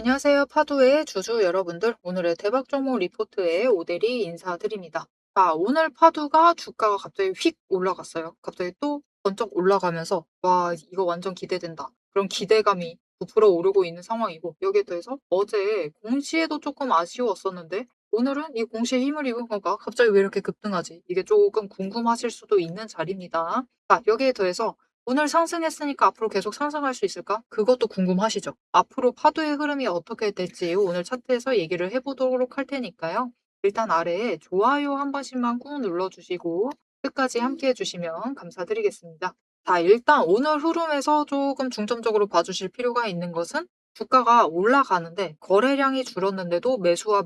안녕하세요. 파도의 주주 여러분들. 오늘의 대박 종목 리포트에 오대리 인사드립니다. 자, 오늘 파도가 주가가 갑자기 휙 올라갔어요. 갑자기 또 번쩍 올라가면서 와, 이거 완전 기대된다. 그런 기대감이 부풀어 오르고 있는 상황이고 여기에 더해서 어제 공시에도 조금 아쉬웠었는데 오늘은 이 공시에 힘을 입은 건가? 갑자기 왜 이렇게 급등하지? 이게 조금 궁금하실 수도 있는 자리입니다. 자, 여기에 더해서 오늘 상승했으니까 앞으로 계속 상승할 수 있을까? 그것도 궁금하시죠? 앞으로 파도의 흐름이 어떻게 될지 오늘 차트에서 얘기를 해보도록 할 테니까요. 일단 아래에 좋아요 한 번씩만 꾹 눌러주시고 끝까지 함께 해주시면 감사드리겠습니다. 자, 일단 오늘 흐름에서 조금 중점적으로 봐주실 필요가 있는 것은 주가가 올라가는데 거래량이 줄었는데도 매수와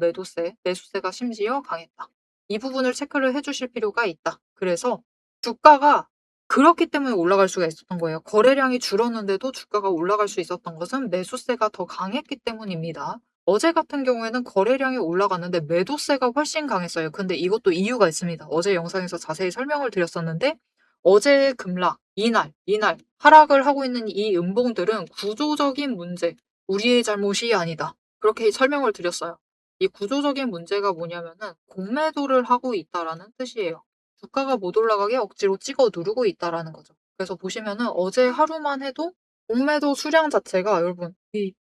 매수세가 심지어 강했다. 이 부분을 체크를 해주실 필요가 있다. 그래서 주가가 그렇기 때문에 올라갈 수가 있었던 거예요. 거래량이 줄었는데도 주가가 올라갈 수 있었던 것은 매수세가 더 강했기 때문입니다. 어제 같은 경우에는 거래량이 올라갔는데 매도세가 훨씬 강했어요. 근데 이것도 이유가 있습니다. 어제 영상에서 자세히 설명을 드렸었는데 어제 급락, 이날 하락을 하고 있는 이 음봉들은 구조적인 문제, 우리의 잘못이 아니다. 그렇게 설명을 드렸어요. 이 구조적인 문제가 뭐냐면은 공매도를 하고 있다라는 뜻이에요. 주가가 못 올라가게 억지로 찍어 누르고 있다라는 거죠. 그래서 보시면은 어제 하루만 해도 공매도 수량 자체가 여러분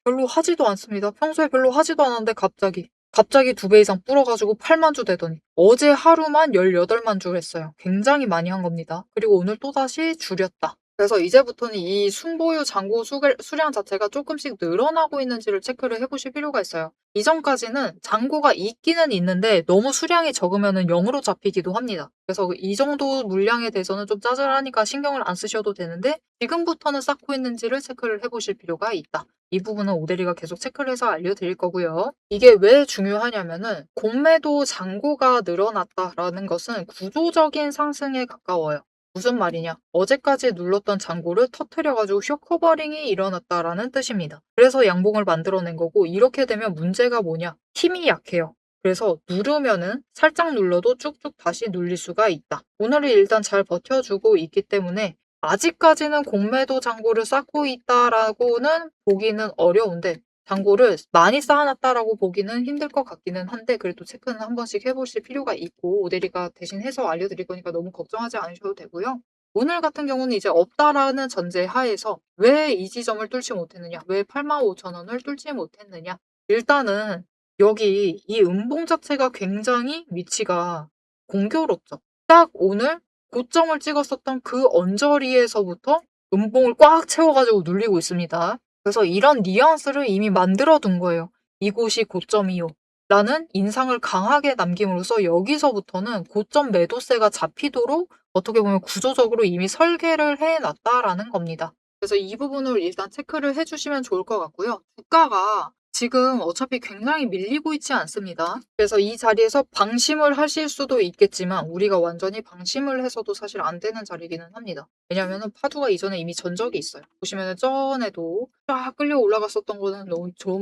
별로 하지도 않습니다. 평소에 별로 하지도 않았는데 갑자기 2배 이상 불어가지고 8만 주 되더니 어제 하루만 18만 주 했어요. 굉장히 많이 한 겁니다. 그리고 오늘 또다시 줄였다. 그래서 이제부터는 이 순보유 잔고 수량 자체가 조금씩 늘어나고 있는지를 체크를 해보실 필요가 있어요. 이전까지는 잔고가 있기는 있는데 너무 수량이 적으면 0으로 잡히기도 합니다. 그래서 이 정도 물량에 대해서는 좀 짜잘하니까 신경을 안 쓰셔도 되는데 지금부터는 쌓고 있는지를 체크를 해보실 필요가 있다. 이 부분은 오대리가 계속 체크를 해서 알려드릴 거고요. 이게 왜 중요하냐면은 공매도 잔고가 늘어났다라는 것은 구조적인 상승에 가까워요. 무슨 말이냐? 어제까지 눌렀던 잔고를 터트려가지고 쇼커버링이 일어났다라는 뜻입니다. 그래서 양봉을 만들어낸 거고 이렇게 되면 문제가 뭐냐? 힘이 약해요. 그래서 누르면은 살짝 눌러도 쭉쭉 다시 눌릴 수가 있다. 오늘은 일단 잘 버텨주고 있기 때문에 아직까지는 공매도 잔고를 쌓고 있다라고는 보기는 어려운데 잔고를 많이 쌓아놨다라고 보기는 힘들 것 같기는 한데 그래도 체크는 한 번씩 해보실 필요가 있고 오대리가 대신 해서 알려드릴 거니까 너무 걱정하지 않으셔도 되고요. 오늘 같은 경우는 이제 없다라는 전제 하에서 왜 이 지점을 뚫지 못했느냐, 왜 85,000원을 뚫지 못했느냐. 일단은 여기 이 음봉 자체가 굉장히 위치가 공교롭죠. 딱 오늘 고점을 찍었었던 그 언저리에서부터 음봉을 꽉 채워가지고 눌리고 있습니다. 그래서 이런 뉘앙스를 이미 만들어 둔 거예요. 이곳이 고점이요. 라는 인상을 강하게 남김으로써 여기서부터는 고점 매도세가 잡히도록 어떻게 보면 구조적으로 이미 설계를 해놨다라는 겁니다. 그래서 이 부분을 일단 체크를 해주시면 좋을 것 같고요. 주가가 지금 어차피 굉장히 밀리고 있지 않습니다. 그래서 이 자리에서 방심을 하실 수도 있겠지만 우리가 완전히 방심을 해서도 사실 안 되는 자리기는 합니다. 왜냐면은 파도가 이전에 이미 전적이 있어요. 보시면은 전에도 쫙 끌려 올라갔었던 거는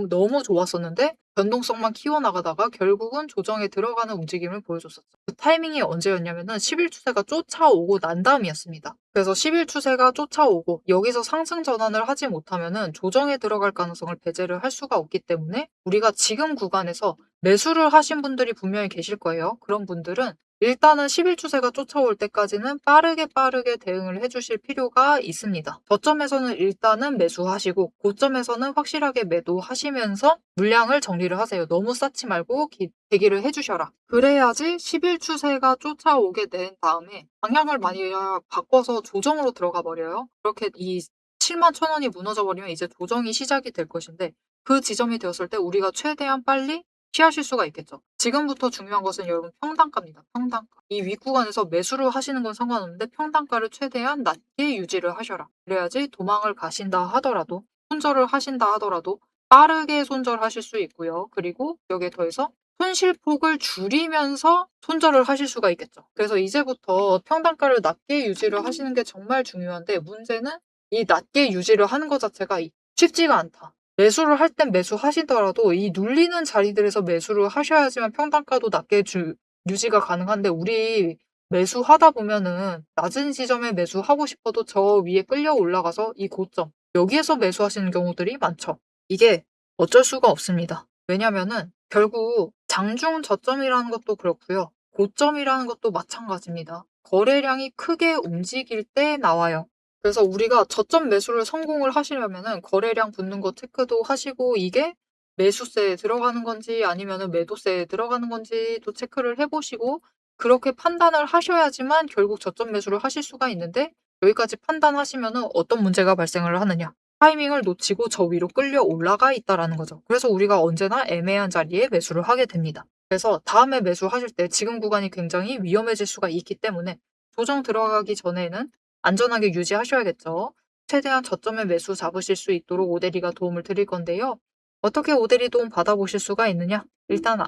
너무 좋았었는데 변동성만 키워나가다가 결국은 조정에 들어가는 움직임을 보여줬었죠. 그 타이밍이 언제였냐면은 10일 추세가 쫓아오고 난 다음이었습니다. 그래서 10일 추세가 쫓아오고 여기서 상승 전환을 하지 못하면은 조정에 들어갈 가능성을 배제를 할 수가 없기 때문에 우리가 지금 구간에서 매수를 하신 분들이 분명히 계실 거예요. 그런 분들은 일단은 10일 추세가 쫓아올 때까지는 빠르게 대응을 해주실 필요가 있습니다. 저점에서는 일단은 매수하시고 고점에서는 확실하게 매도하시면서 물량을 정리를 하세요. 너무 쌓지 말고 대기를 해주셔라. 그래야지 10일 추세가 쫓아오게 된 다음에 방향을 만약 바꿔서 조정으로 들어가 버려요. 그렇게 이 71,000원이 무너져 버리면 이제 조정이 시작이 될 것인데 그 지점이 되었을 때 우리가 최대한 빨리 피하실 수가 있겠죠. 지금부터 중요한 것은 여러분 평단가입니다. 평단가. 이 윗구간에서 매수를 하시는 건 상관없는데 평단가를 최대한 낮게 유지를 하셔라. 그래야지 도망을 가신다 하더라도 손절을 하신다 하더라도 빠르게 손절하실 수 있고요. 그리고 여기에 더해서 손실폭을 줄이면서 손절을 하실 수가 있겠죠. 그래서 이제부터 평단가를 낮게 유지를 하시는 게 정말 중요한데 문제는 이 낮게 유지를 하는 것 자체가 쉽지가 않다. 매수를 할 땐 매수하시더라도 이 눌리는 자리들에서 매수를 하셔야지만 평단가도 낮게 유지가 가능한데 우리 매수하다 보면은 낮은 지점에 매수하고 싶어도 저 위에 끌려 올라가서 이 고점 여기에서 매수하시는 경우들이 많죠. 이게 어쩔 수가 없습니다. 왜냐면은 결국 장중 저점이라는 것도 그렇고요. 고점이라는 것도 마찬가지입니다. 거래량이 크게 움직일 때 나와요. 그래서 우리가 저점 매수를 성공을 하시려면은 거래량 붙는 거 체크도 하시고 이게 매수세에 들어가는 건지 아니면은 매도세에 들어가는 건지도 체크를 해 보시고 그렇게 판단을 하셔야지만 결국 저점 매수를 하실 수가 있는데 여기까지 판단하시면은 어떤 문제가 발생을 하느냐. 타이밍을 놓치고 저 위로 끌려 올라가 있다라는 거죠. 그래서 우리가 언제나 애매한 자리에 매수를 하게 됩니다. 그래서 다음에 매수하실 때 지금 구간이 굉장히 위험해질 수가 있기 때문에 조정 들어가기 전에는 안전하게 유지하셔야겠죠. 최대한 저점에 매수 잡으실 수 있도록 오대리가 도움을 드릴 건데요. 어떻게 오대리 도움 받아보실 수가 있느냐? 일단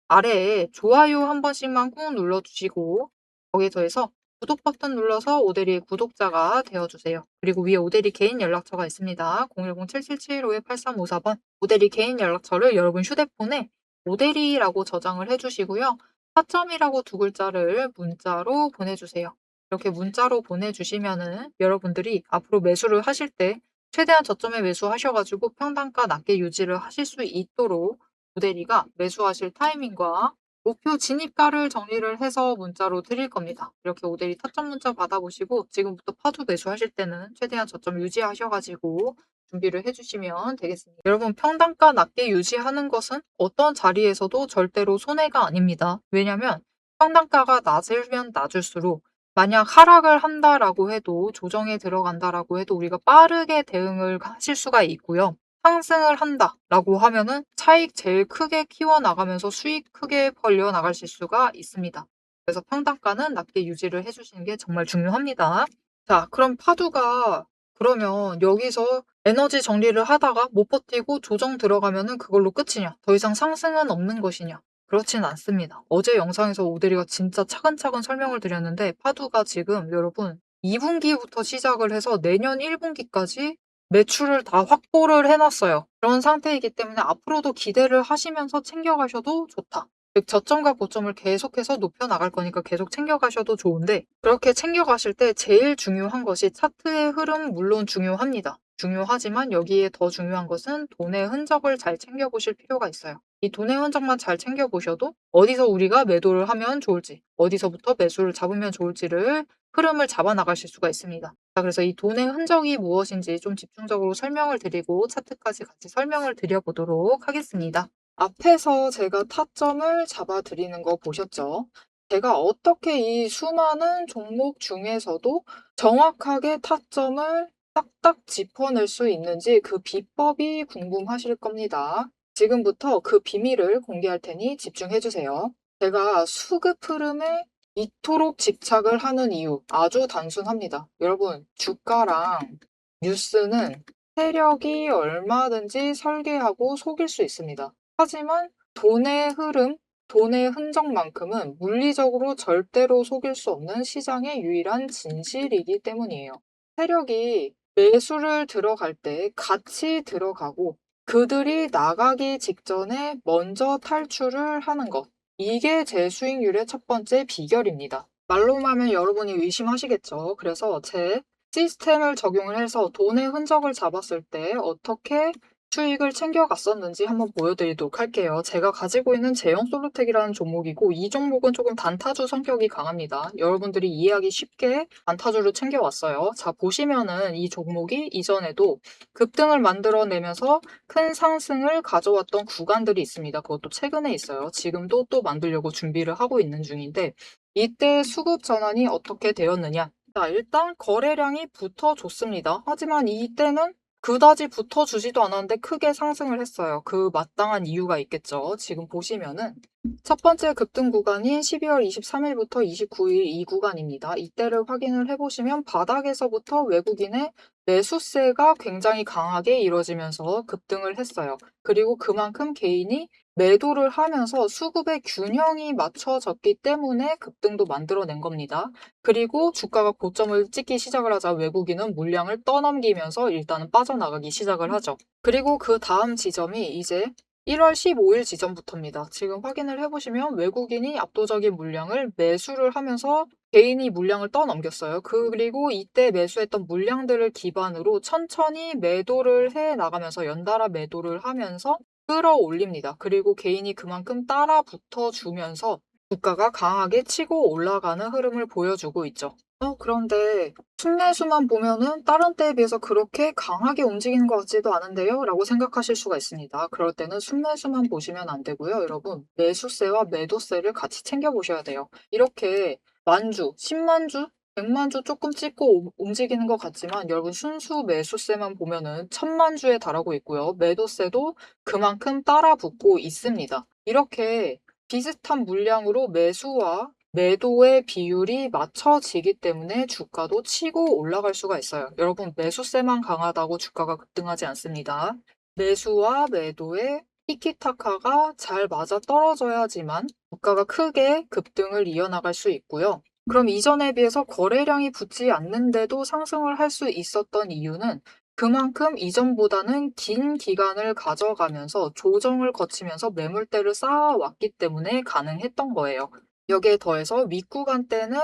아래에 좋아요 한 번씩만 꾹 눌러주시고 거기에 더해서 구독 버튼 눌러서 오대리의 구독자가 되어주세요. 그리고 위에 오대리 개인 연락처가 있습니다. 010-7775-8354번 오대리 개인 연락처를 여러분 휴대폰에 오대리라고 저장을 해주시고요. 4점이라고 두 글자를 문자로 보내주세요. 이렇게 문자로 보내주시면은 여러분들이 앞으로 매수를 하실 때 최대한 저점에 매수하셔가지고 평단가 낮게 유지를 하실 수 있도록 오대리가 매수하실 타이밍과 목표 진입가를 정리를 해서 문자로 드릴 겁니다. 이렇게 오대리 타점 문자 받아보시고 지금부터 파도 매수하실 때는 최대한 저점 유지하셔가지고 준비를 해주시면 되겠습니다. 여러분 평단가 낮게 유지하는 것은 어떤 자리에서도 절대로 손해가 아닙니다. 왜냐면 평단가가 낮으면 낮을수록 만약 하락을 한다라고 해도 조정에 들어간다라고 해도 우리가 빠르게 대응을 하실 수가 있고요. 상승을 한다라고 하면은 차익 제일 크게 키워나가면서 수익 크게 벌려나가실 수가 있습니다. 그래서 평단가는 낮게 유지를 해주시는 게 정말 중요합니다. 자, 그럼 파두가 그러면 여기서 에너지 정리를 하다가 못 버티고 조정 들어가면은 그걸로 끝이냐? 더 이상 상승은 없는 것이냐? 그렇진 않습니다. 어제 영상에서 오대리가 진짜 차근차근 설명을 드렸는데 파두가 지금 여러분 2분기부터 시작을 해서 내년 1분기까지 매출을 다 확보를 해놨어요. 그런 상태이기 때문에 앞으로도 기대를 하시면서 챙겨가셔도 좋다. 즉 저점과 고점을 계속해서 높여나갈 거니까 계속 챙겨가셔도 좋은데 그렇게 챙겨가실 때 제일 중요한 것이 차트의 흐름 물론 중요합니다. 중요하지만 여기에 더 중요한 것은 돈의 흔적을 잘 챙겨보실 필요가 있어요. 이 돈의 흔적만 잘 챙겨보셔도 어디서 우리가 매도를 하면 좋을지, 어디서부터 매수를 잡으면 좋을지를 흐름을 잡아 나가실 수가 있습니다. 자, 그래서 이 돈의 흔적이 무엇인지 좀 집중적으로 설명을 드리고 차트까지 같이 설명을 드려보도록 하겠습니다. 앞에서 제가 타점을 잡아 드리는 거 보셨죠? 제가 어떻게 이 수많은 종목 중에서도 정확하게 타점을 딱딱 짚어낼 수 있는지 그 비법이 궁금하실 겁니다. 지금부터 그 비밀을 공개할 테니 집중해 주세요. 제가 수급 흐름에 이토록 집착을 하는 이유 아주 단순합니다. 여러분, 주가랑 뉴스는 세력이 얼마든지 설계하고 속일 수 있습니다. 하지만 돈의 흐름, 돈의 흔적만큼은 물리적으로 절대로 속일 수 없는 시장의 유일한 진실이기 때문이에요. 세력이 매수를 들어갈 때 같이 들어가고 그들이 나가기 직전에 먼저 탈출을 하는 것. 이게 제 수익률의 첫 번째 비결입니다. 말로만 하면 여러분이 의심하시겠죠. 그래서 제 시스템을 적용을 해서 돈의 흔적을 잡았을 때 어떻게 수익을 챙겨갔었는지 한번 보여드리도록 할게요. 제가 가지고 있는 제형 솔루텍이라는 종목이고 이 종목은 조금 단타주 성격이 강합니다. 여러분들이 이해하기 쉽게 단타주를 챙겨왔어요. 자, 보시면은 이 종목이 이전에도 급등을 만들어내면서 큰 상승을 가져왔던 구간들이 있습니다. 그것도 최근에 있어요. 지금도 또 만들려고 준비를 하고 있는 중인데 이때 수급 전환이 어떻게 되었느냐? 자, 일단 거래량이 붙어줬습니다. 하지만 이때는 그다지 붙어주지도 않았는데 크게 상승을 했어요. 그 마땅한 이유가 있겠죠. 지금 보시면은 첫 번째 급등 구간인 12월 23일부터 29일 이 구간입니다. 이때를 확인을 해보시면 바닥에서부터 외국인의 매수세가 굉장히 강하게 이루어지면서 급등을 했어요. 그리고 그만큼 개인이 매도를 하면서 수급의 균형이 맞춰졌기 때문에 급등도 만들어낸 겁니다. 그리고 주가가 고점을 찍기 시작을 하자 외국인은 물량을 떠넘기면서 일단은 빠져나가기 시작을 하죠. 그리고 그 다음 지점이 이제 1월 15일 지점부터입니다. 지금 확인을 해보시면 외국인이 압도적인 물량을 매수를 하면서 개인이 물량을 떠넘겼어요. 그리고 이때 매수했던 물량들을 기반으로 천천히 매도를 해 나가면서 연달아 매도를 하면서 끌어올립니다. 그리고 개인이 그만큼 따라 붙어 주면서 주가가 강하게 치고 올라가는 흐름을 보여주고 있죠. 그런데 순매수만 보면은 다른 때에 비해서 그렇게 강하게 움직이는 것 같지도 않은데요? 라고 생각하실 수가 있습니다. 그럴 때는 순매수만 보시면 안 되고요. 여러분, 매수세와 매도세를 같이 챙겨보셔야 돼요. 이렇게 만주, 10만주, 100만주 조금 찍고 움직이는 것 같지만 여러분 순수 매수세만 보면은 1000만주에 달하고 있고요. 매도세도 그만큼 따라 붙고 있습니다. 이렇게 비슷한 물량으로 매수와 매도의 비율이 맞춰지기 때문에 주가도 치고 올라갈 수가 있어요. 여러분, 매수세만 강하다고 주가가 급등하지 않습니다. 매수와 매도의 티키타카가 잘 맞아 떨어져야지만 주가가 크게 급등을 이어나갈 수 있고요. 그럼 이전에 비해서 거래량이 붙지 않는데도 상승을 할 수 있었던 이유는 그만큼 이전보다는 긴 기간을 가져가면서 조정을 거치면서 매물대를 쌓아왔기 때문에 가능했던 거예요. 여기에 더해서 윗구간 때는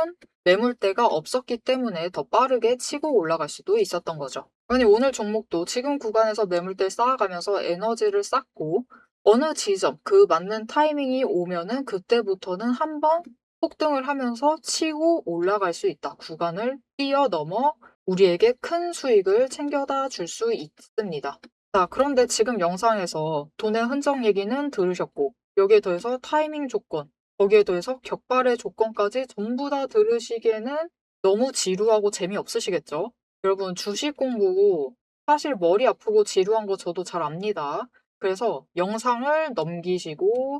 매물대가 없었기 때문에 더 빠르게 치고 올라갈 수도 있었던 거죠. 아니, 오늘 종목도 지금 구간에서 매물대 쌓아가면서 에너지를 쌓고 어느 지점, 그 맞는 타이밍이 오면은 그때부터는 한번 폭등을 하면서 치고 올라갈 수 있다. 구간을 뛰어넘어 우리에게 큰 수익을 챙겨다 줄 수 있습니다. 자, 그런데 지금 영상에서 돈의 흔적 얘기는 들으셨고, 여기에 더해서 타이밍 조건, 거기에 더해서 격발의 조건까지 전부 다 들으시기에는 너무 지루하고 재미없으시겠죠? 여러분, 주식 공부 사실 머리 아프고 지루한 거 저도 잘 압니다. 그래서 영상을 넘기시고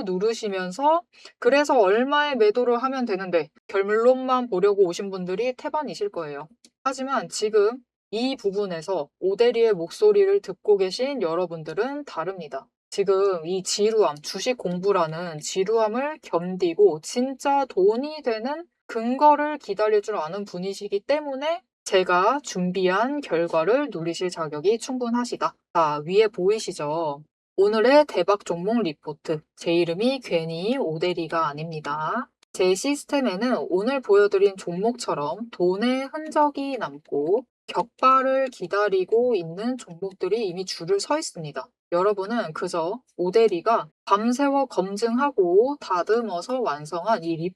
누르시면서 그래서 얼마에 매도를 하면 되는데 결론만 보려고 오신 분들이 태반이실 거예요. 하지만 지금 이 부분에서 오대리의 목소리를 듣고 계신 여러분들은 다릅니다. 지금 이 지루함, 주식 공부라는 지루함을 견디고 진짜 돈이 되는 근거를 기다릴 줄 아는 분이시기 때문에 제가 준비한 결과를 누리실 자격이 충분하시다. 자, 위에 보이시죠? 오늘의 대박 종목 리포트. 제 이름이 괜히 오대리가 아닙니다. 제 시스템에는 오늘 보여드린 종목처럼 돈의 흔적이 남고 격발을 기다리고 있는 종목들이 이미 줄을 서 있습니다. 여러분은 그저 오대리가 밤새워 검증하고 다듬어서 완성한 이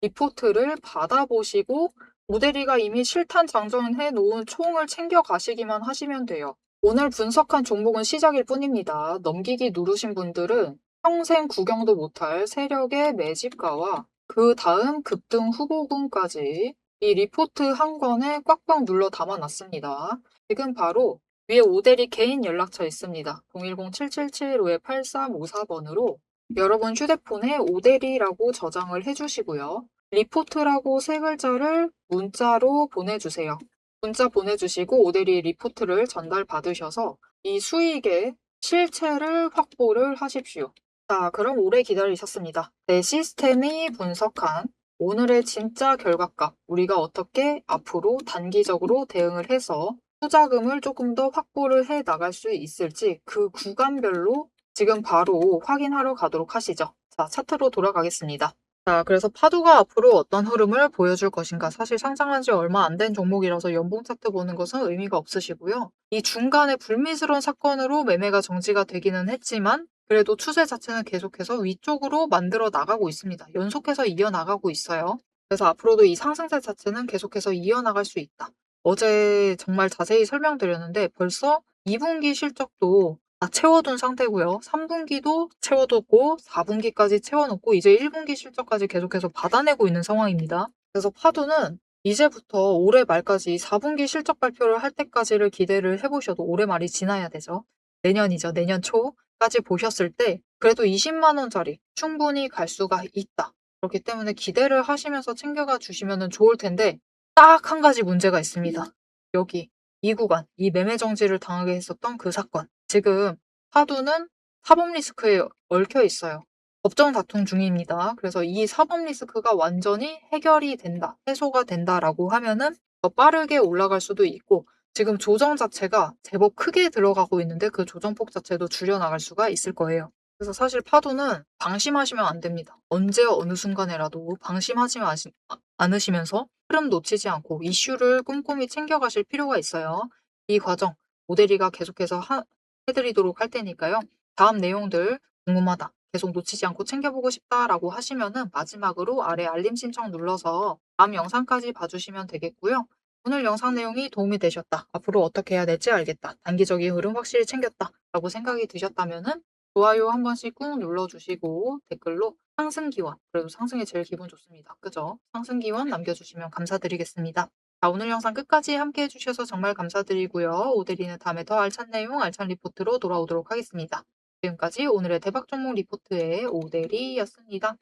리포트를 받아보시고 오대리가 이미 실탄 장전해 놓은 총을 챙겨 가시기만 하시면 돼요. 오늘 분석한 종목은 시작일 뿐입니다. 넘기기 누르신 분들은 평생 구경도 못할 세력의 매집가와 그 다음 급등 후보군까지 이 리포트 한 권에 꽉꽉 눌러 담아놨습니다. 지금 바로 위에 오대리 개인 연락처 있습니다. 010-777-8354번으로 여러분 휴대폰에 오대리라고 저장을 해주시고요. 리포트라고 세 글자를 문자로 보내주세요. 문자 보내주시고 오대리 리포트를 전달받으셔서 이 수익의 실체를 확보를 하십시오. 자, 그럼 오래 기다리셨습니다. 내 시스템이 분석한 오늘의 진짜 결과값, 우리가 어떻게 앞으로 단기적으로 대응을 해서 투자금을 조금 더 확보를 해 나갈 수 있을지 그 구간별로 지금 바로 확인하러 가도록 하시죠. 자, 차트로 돌아가겠습니다. 자, 그래서 파도가 앞으로 어떤 흐름을 보여줄 것인가. 사실 상장한 지 얼마 안 된 종목이라서 연봉 차트 보는 것은 의미가 없으시고요. 이 중간에 불미스러운 사건으로 매매가 정지가 되기는 했지만 그래도 추세 자체는 계속해서 위쪽으로 만들어 나가고 있습니다. 연속해서 이어나가고 있어요. 그래서 앞으로도 이 상승세 자체는 계속해서 이어나갈 수 있다. 어제 정말 자세히 설명드렸는데 벌써 2분기 실적도 다 채워둔 상태고요. 3분기도 채워뒀고 4분기까지 채워놓고 이제 1분기 실적까지 계속해서 받아내고 있는 상황입니다. 그래서 파도는 이제부터 올해 말까지 4분기 실적 발표를 할 때까지를 기대를 해보셔도 올해 말이 지나야 되죠. 내년이죠. 내년 초까지 보셨을 때 그래도 20만 원짜리 충분히 갈 수가 있다. 그렇기 때문에 기대를 하시면서 챙겨가 주시면 좋을 텐데 딱 한 가지 문제가 있습니다. 여기 이 구간, 이 매매 정지를 당하게 했었던 그 사건. 지금 파도는 사법 리스크에 얽혀 있어요. 법정 다툼 중입니다. 그래서 이 사법 리스크가 완전히 해결이 된다, 해소가 된다라고 하면은 더 빠르게 올라갈 수도 있고 지금 조정 자체가 제법 크게 들어가고 있는데 그 조정폭 자체도 줄여나갈 수가 있을 거예요. 그래서 사실 파도는 방심하시면 안 됩니다. 언제 어느 순간에라도 방심하지 않으시면서 흐름 놓치지 않고 이슈를 꼼꼼히 챙겨가실 필요가 있어요. 이 과정 모델이가 계속해서 해드리도록 할 테니까요. 다음 내용들 궁금하다, 계속 놓치지 않고 챙겨보고 싶다라고 하시면은 마지막으로 아래 알림 신청 눌러서 다음 영상까지 봐주시면 되겠고요. 오늘 영상 내용이 도움이 되셨다, 앞으로 어떻게 해야 될지 알겠다, 단기적인 흐름 확실히 챙겼다 라고 생각이 드셨다면은 좋아요 한 번씩 꾹 눌러주시고 댓글로 상승 기원, 그래도 상승이 제일 기분 좋습니다. 그죠? 상승 기원 남겨주시면 감사드리겠습니다. 자, 오늘 영상 끝까지 함께 해주셔서 정말 감사드리고요. 오대리는 다음에 더 알찬 내용, 알찬 리포트로 돌아오도록 하겠습니다. 지금까지 오늘의 대박 종목 리포트의 오대리였습니다.